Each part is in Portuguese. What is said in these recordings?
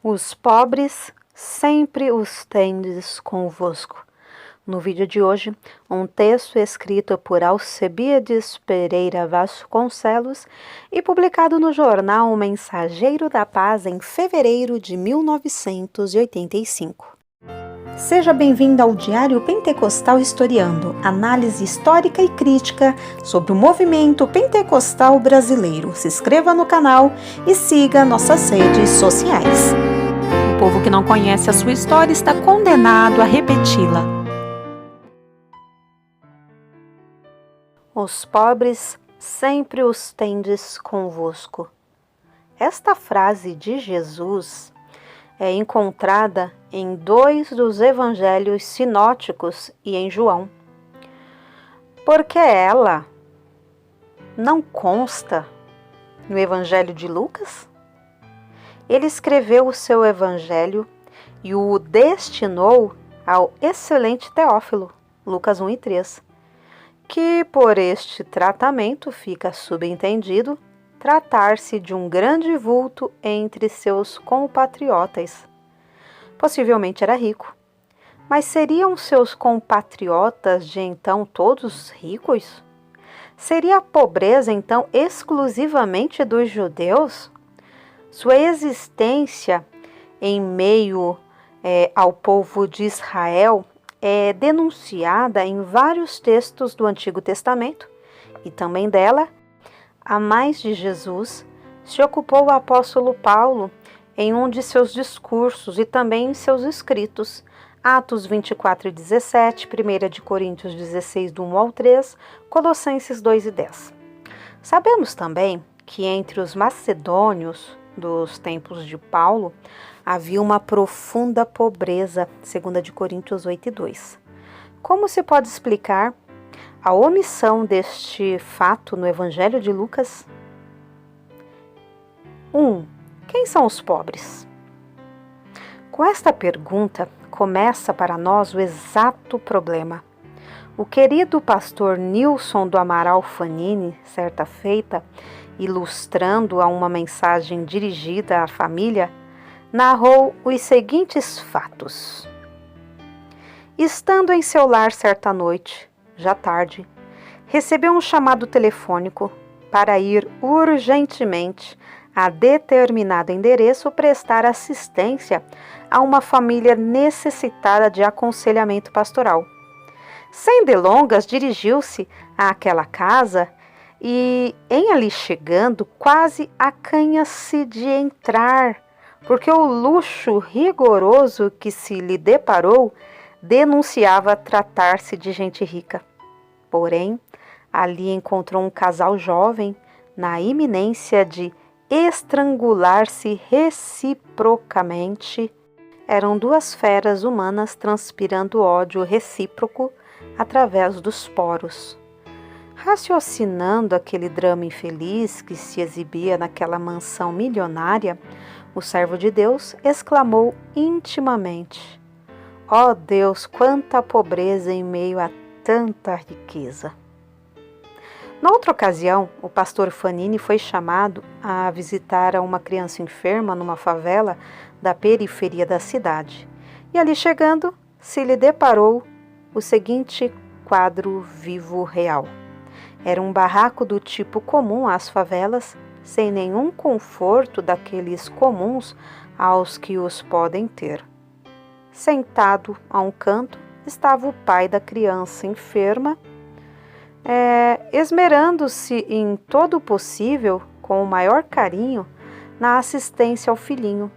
Os pobres sempre os tendes convosco. No vídeo de hoje, um texto escrito por Alcebiades Pereira Vasconcelos e publicado no jornal O Mensageiro da Paz em fevereiro de 1985. Seja bem-vindo ao Diário Pentecostal Historiando, análise histórica e crítica sobre o movimento pentecostal brasileiro. Se inscreva no canal e siga nossas redes sociais. O povo que não conhece a sua história está condenado a repeti-la. Os pobres sempre os tendes convosco. Esta frase de Jesus é encontrada em 2 dos evangelhos sinóticos e em João, porque ela não consta no evangelho de Lucas. Ele escreveu o seu evangelho e o destinou ao excelente Teófilo, Lucas 1 e 3, que por este tratamento fica subentendido tratar-se de um grande vulto entre seus compatriotas. Possivelmente era rico, mas seriam seus compatriotas de então todos ricos? Seria a pobreza então exclusivamente dos judeus? Sua existência em meio ao povo de Israel é denunciada em vários textos do Antigo Testamento e também dela, a mais de Jesus, se ocupou o apóstolo Paulo em um de seus discursos e também em seus escritos, Atos 24 e 17, 1 de Coríntios 16, do 1 ao 3, Colossenses 2 e 10. Sabemos também que entre os macedônios dos tempos de Paulo havia uma profunda pobreza, 2 de Coríntios 8 e 2. Como se pode explicar a omissão deste fato no Evangelho de Lucas? 1. Quem são os pobres? Com esta pergunta, começa para nós o exato problema. O querido pastor Nilson do Amaral Fanini, certa feita, ilustrando a uma mensagem dirigida à família, narrou os seguintes fatos. Estando em seu lar certa noite, já tarde, recebeu um chamado telefônico para ir urgentemente a determinado endereço prestar assistência a uma família necessitada de aconselhamento pastoral. Sem delongas, dirigiu-se àquela casa e, em ali chegando, quase acanha-se de entrar, porque o luxo rigoroso que se lhe deparou denunciava tratar-se de gente rica. Porém, ali encontrou um casal jovem na iminência de estrangular-se reciprocamente. Eram duas feras humanas transpirando ódio recíproco através dos poros. Raciocinando aquele drama infeliz que se exibia naquela mansão milionária, o servo de Deus exclamou intimamente: ó Deus, quanta pobreza em meio a tanta riqueza! Noutra ocasião, o pastor Fanini foi chamado a visitar uma criança enferma numa favela da periferia da cidade. E ali chegando, se lhe deparou o seguinte quadro vivo real. Era um barraco do tipo comum às favelas, sem nenhum conforto daqueles comuns aos que os podem ter. Sentado a um canto estava o pai da criança enferma, esmerando-se em todo o possível, com o maior carinho, na assistência ao filhinho.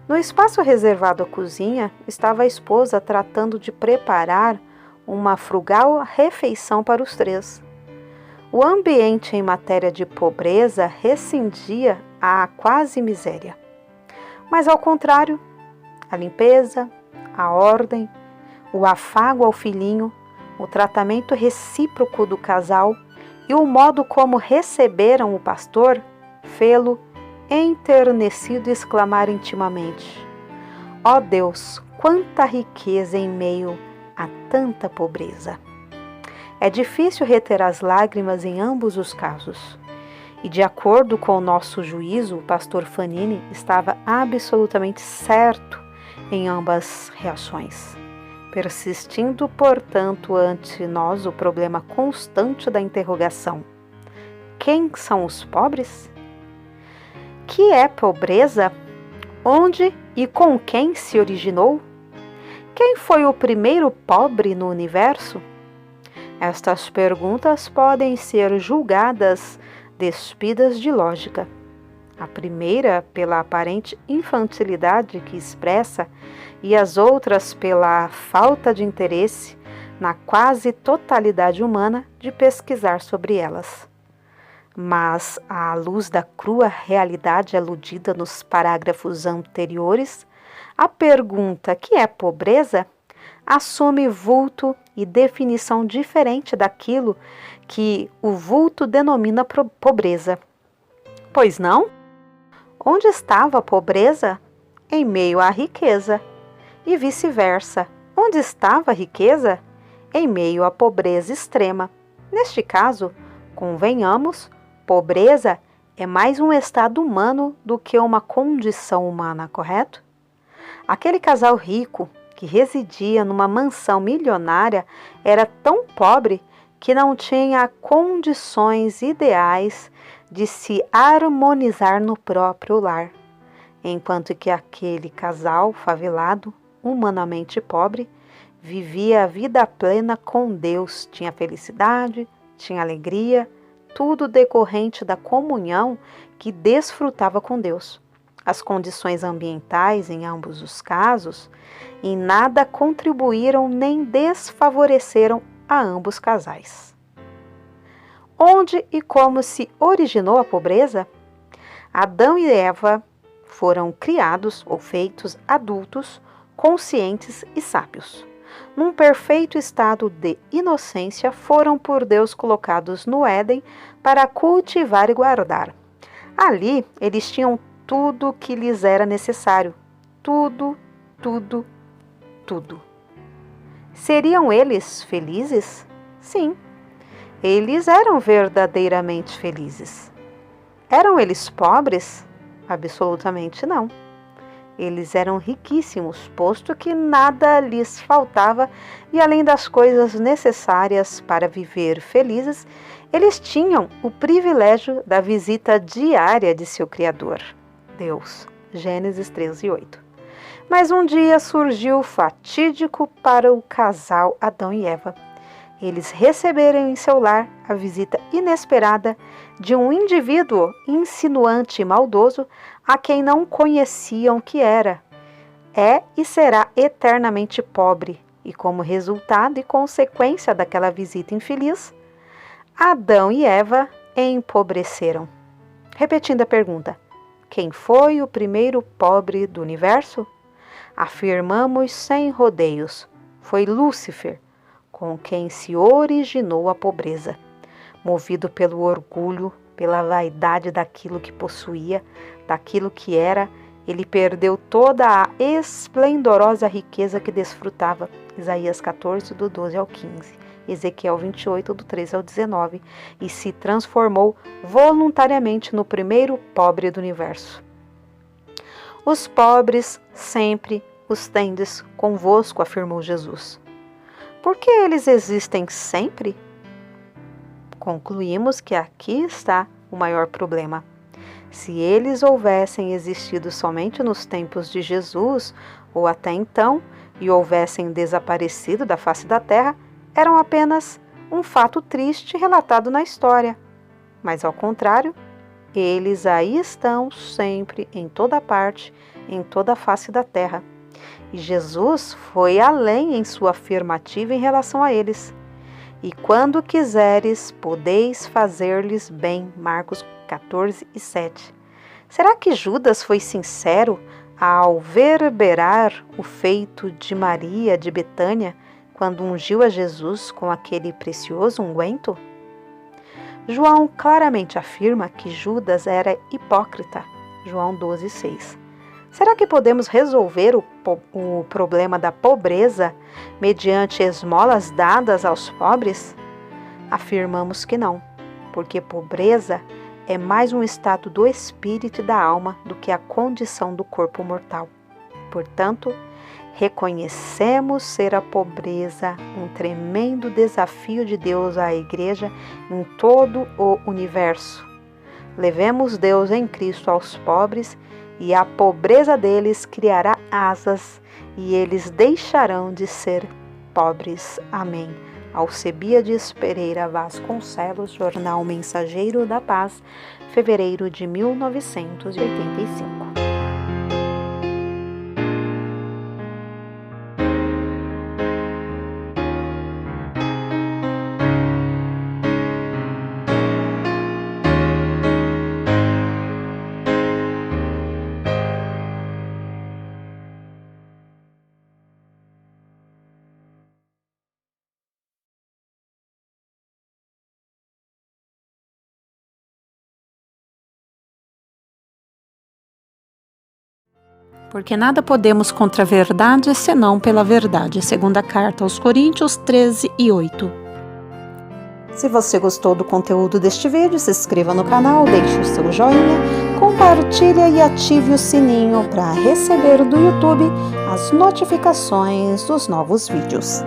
No espaço reservado à cozinha, estava a esposa tratando de preparar uma frugal refeição para os três. O ambiente em matéria de pobreza rescindia à quase miséria. Mas, ao contrário, a limpeza, a ordem, o afago ao filhinho, o tratamento recíproco do casal e o modo como receberam o pastor, fê-lo enternecido exclamar intimamente: ó Deus, quanta riqueza em meio a tanta pobreza! É difícil reter as lágrimas em ambos os casos. E de acordo com o nosso juízo, o pastor Fanini estava absolutamente certo em ambas reações, persistindo, portanto, ante nós o problema constante da interrogação: quem são os pobres? Que é pobreza? Onde e com quem se originou? Quem foi o primeiro pobre no universo? Estas perguntas podem ser julgadas despidas de lógica. A primeira pela aparente infantilidade que expressa e as outras pela falta de interesse na quase totalidade humana de pesquisar sobre elas. Mas, à luz da crua realidade aludida nos parágrafos anteriores, a pergunta que é pobreza assume vulto e definição diferente daquilo que o vulto denomina pobreza. Pois não? Onde estava a pobreza? Em meio à riqueza. E vice-versa. Onde estava a riqueza? Em meio à pobreza extrema. Neste caso, convenhamos, pobreza é mais um estado humano do que uma condição humana, correto? Aquele casal rico que residia numa mansão milionária era tão pobre que não tinha condições ideais de se harmonizar no próprio lar, enquanto que aquele casal favelado, humanamente pobre, vivia a vida plena com Deus, tinha felicidade, tinha alegria, tudo decorrente da comunhão que desfrutava com Deus. As condições ambientais, em ambos os casos, em nada contribuíram nem desfavoreceram a ambos casais. Onde e como se originou a pobreza? Adão e Eva foram criados ou feitos adultos, conscientes e sábios. Num perfeito estado de inocência, foram por Deus colocados no Éden para cultivar e guardar. Ali, eles tinham tudo o que lhes era necessário. Tudo. Seriam eles felizes? Sim, eles eram verdadeiramente felizes. Eram eles pobres? Absolutamente não. Eles eram riquíssimos, posto que nada lhes faltava e, além das coisas necessárias para viver felizes, eles tinham o privilégio da visita diária de seu Criador, Deus. Gênesis 13:8. Mas um dia surgiu fatídico para o casal Adão e Eva. Eles receberam em seu lar a visita inesperada de um indivíduo insinuante e maldoso a quem não conheciam que era, é e será eternamente pobre, e como resultado e consequência daquela visita infeliz, Adão e Eva empobreceram. Repetindo a pergunta, quem foi o primeiro pobre do universo? Afirmamos sem rodeios, foi Lúcifer, com quem se originou a pobreza. Movido pelo orgulho, pela vaidade daquilo que possuía, daquilo que era, ele perdeu toda a esplendorosa riqueza que desfrutava. Isaías 14, do 12 ao 15, Ezequiel 28, do 13 ao 19, e se transformou voluntariamente no primeiro pobre do universo. Os pobres sempre os tendes convosco, afirmou Jesus. Por que eles existem sempre? Concluímos que aqui está o maior problema. Se eles houvessem existido somente nos tempos de Jesus, ou até então, e houvessem desaparecido da face da terra, eram apenas um fato triste relatado na história. Mas, ao contrário, eles aí estão sempre, em toda parte, em toda a face da terra. E Jesus foi além em sua afirmativa em relação a eles. E quando quiseres, podeis fazer-lhes bem. Marcos 14 e 7. Será que Judas foi sincero ao verberar o feito de Maria de Betânia quando ungiu a Jesus com aquele precioso unguento? João claramente afirma que Judas era hipócrita. João 12, 6. Será que podemos resolver o problema da pobreza mediante esmolas dadas aos pobres? Afirmamos que não, porque pobreza é mais um estado do espírito e da alma do que a condição do corpo mortal. Portanto, reconhecemos ser a pobreza um tremendo desafio de Deus à Igreja em todo o universo. Levemos Deus em Cristo aos pobres, e a pobreza deles criará asas, e eles deixarão de ser pobres. Amém. Alcebiades Pereira Vasconcelos, Jornal Mensageiro da Paz, fevereiro de 1985. Porque nada podemos contra a verdade, senão pela verdade. Segunda carta aos Coríntios 13:8. Se você gostou do conteúdo deste vídeo, se inscreva no canal, deixe o seu joinha, compartilhe e ative o sininho para receber do YouTube as notificações dos novos vídeos.